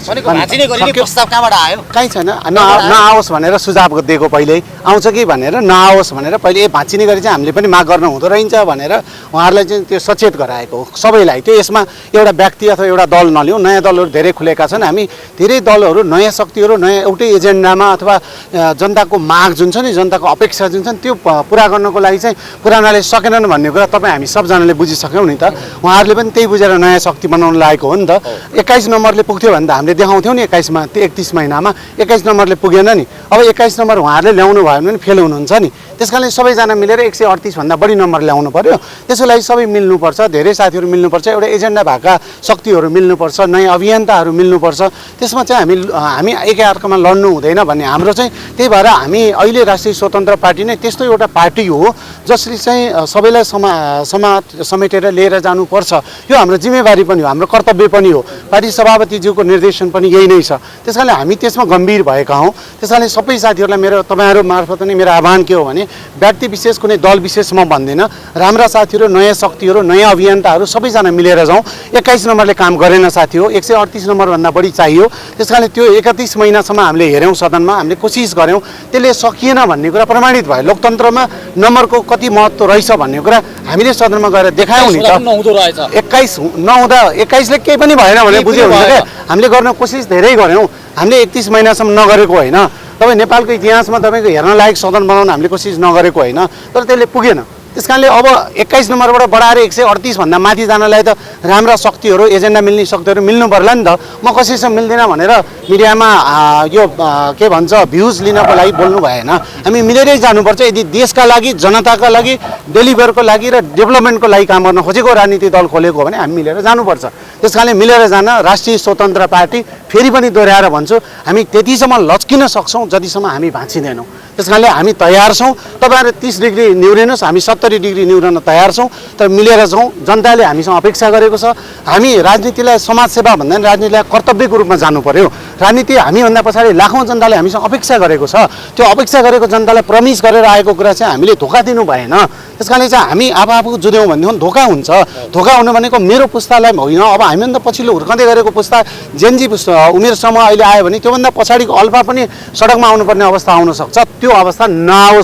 प्रस्ताव कहाँबाट आयो? कहीँ छैन। नआओस् भनेर सुझाव दिएको पहिल्यै, आउँछ कि भनेर, नआओस् भनेर पहिले भाँचिने गरी चाहिँ हामीले पनि माग गर्न हुँदो रहेछ भनेर उहाँहरूलाई चाहिँ त्यो सचेत गराएको हो सबैलाई। त्यो यसमा एउटा व्यक्ति अथवा एउटा दल नलिउँ, नयाँ दलहरू धेरै खुलेका छन्। हामी धेरै दलहरू, नयाँ शक्तिहरू नयाँ एउटै एजेन्डामा अथवा जनताको माग जुन छ नि, जनताको अपेक्षा जुन छ नि, त्यो पुरा गर्नको लागि चाहिँ पुरानाले सकेनन् भन्ने कुरा तपाईँ हामी सबजनाले बुझिसक्यौँ नि त। उहाँहरूले पनि त्यही बुझेर नयाँ शक्ति बनाउन लागेको हो नि त। 21 नम्बरले पुग्थ्यो भने त हामीले देखाउँथ्यौँ नि 21मा, त्यो 31 महिनामा 21 नम्बरले पुगेन नि। अब 21 नम्बर उहाँहरूले ल्याउनु भयो भने फेल हुनुहुन्छ नि। त्यस कारणले सबैजना मिलेर 138 भन्दा बढी नम्बर ल्याउनु पर्यो। त्यसको लागि सबै मिल्नुपर्छ, धेरै साथीहरू मिल्नुपर्छ, एउटा एजेन्डा भएका शक्तिहरू मिल्नुपर्छ, नयाँ अभियन्ताहरू मिल्नुपर्छ। त्यसमा चाहिँ हामी एकअर्कामा लड्नु हुँदैन भन्ने हाम्रो चाहिँ। त्यही भएर हामी अहिले राष्ट्रिय स्वतन्त्र पार्टी नै त्यस्तो एउटा पार्टी हो जसले चाहिँ सबैलाई समेटेर लिएर जानुपर्छ। यो हाम्रो जिम्मेवारी पनि हो, हाम्रो कर्तव्य पनि हो। पार्टी सभापतिज्यूको निर्देशन पनि यही नै छ। त्यस कारणले हामी त्यसमा गम्भीर भएका हौँ। त्यस कारणले सबै साथीहरूलाई मेरो तपाईँहरू मार्फत नै मेरो आह्वान के हो भने, व्यक्ति विशेष कुनै दल विशेष म भन्दिनँ, राम्रा साथीहरू, नयाँ शक्तिहरू, नयाँ अभियन्ताहरू सबैजना मिलेर जाउँ। 21 नम्बरले काम गरेन साथी हो, 138 नम्बरभन्दा बढी चाहियो। त्यस कारणले त्यो 31 महिनासम्म हामीले हेऱ्यौँ सदनमा, हामीले कोसिस गऱ्यौँ, त्यसले सकिएन भन्ने कुरा प्रमाणित भयो। लोकतन्त्रमा नम्बरको कति महत्त्व रहेछ भन्ने कुरा हामीले सदनमा गएर देखायौँ नि त। 21 नहुँदा 21ले केही पनि भएन भने बुझ्यो हुन्छ क्या। हामीले गर्न कोसिस धेरै गऱ्यौँ, हामीले 31 महिनासम्म नगरेको होइन। तपाईँ नेपालको इतिहासमा तपाईँको हेर्न लायक सदन बनाउन हामीले कोसिस नगरेको होइन, तर त्यसले पुगेन। त्यस कारणले अब 21 नम्बरबाट बढाएर 138 भन्दा माथि जानलाई त राम्रा शक्तिहरू, एजेन्डा मिल्ने शक्तिहरू मिल्नु पर्ला नि त। म कसैसँग मिल्दिनँ भनेर मिडियामा यो के भन्छ भ्युज लिनको लागि बोल्नु भएन। हामी मिलेरै जानुपर्छ। यदि देशका लागि, जनताका लागि, डेलिभरको लागि र डेभलपमेन्टको लागि काम गर्न खोजेको राजनीतिक दल खोलेको हो भने हामी मिलेर जानुपर्छ। त्यस कारणले मिलेर जान राष्ट्रिय स्वतन्त्र पार्टी, फेरि पनि दोहोऱ्याएर भन्छु, हामी त्यतिसम्म लच्किन सक्छौँ जतिसम्म हामी भाँचिँदैनौँ। त्यस कारणले हामी तयार छौँ। तपाईँहरू 30 डिग्री निहुरिनुहोस्, हामी 70 डिग्री निहुरन तयार छौँ। तर मिलेर जाउँ। जनताले हामीसँग अपेक्षा गरेको छ। हामी राजनीतिलाई समाजसेवा भन्दा पनि राजनीतिलाई कर्तव्यको रूपमा जानु पर्यो। राजनीति हामीभन्दा पछाडि लाखौँ जनताले हामीसँग अपेक्षा गरेको छ। त्यो अपेक्षा गरेको जनतालाई प्रमिस गरेर आएको कुरा चाहिँ हामीले धोका दिनु भएन। त्यस कारणले चाहिँ हामी आफू जुद्यौँ भनेदेखि धोका हुन्छ। धोका हुनु भनेको मेरो पुस्तालाई होइन, अब हामीभन्दा पछिल्लो हुर्कँदै गरेको पुस्ता, जेनजी उमेर समूह अहिले आयो भने त्योभन्दा पछाडिको अल्फा पनि सडकमा आउनुपर्ने अवस्था आउन सक्छ। त्यो अवस्था नआओस्।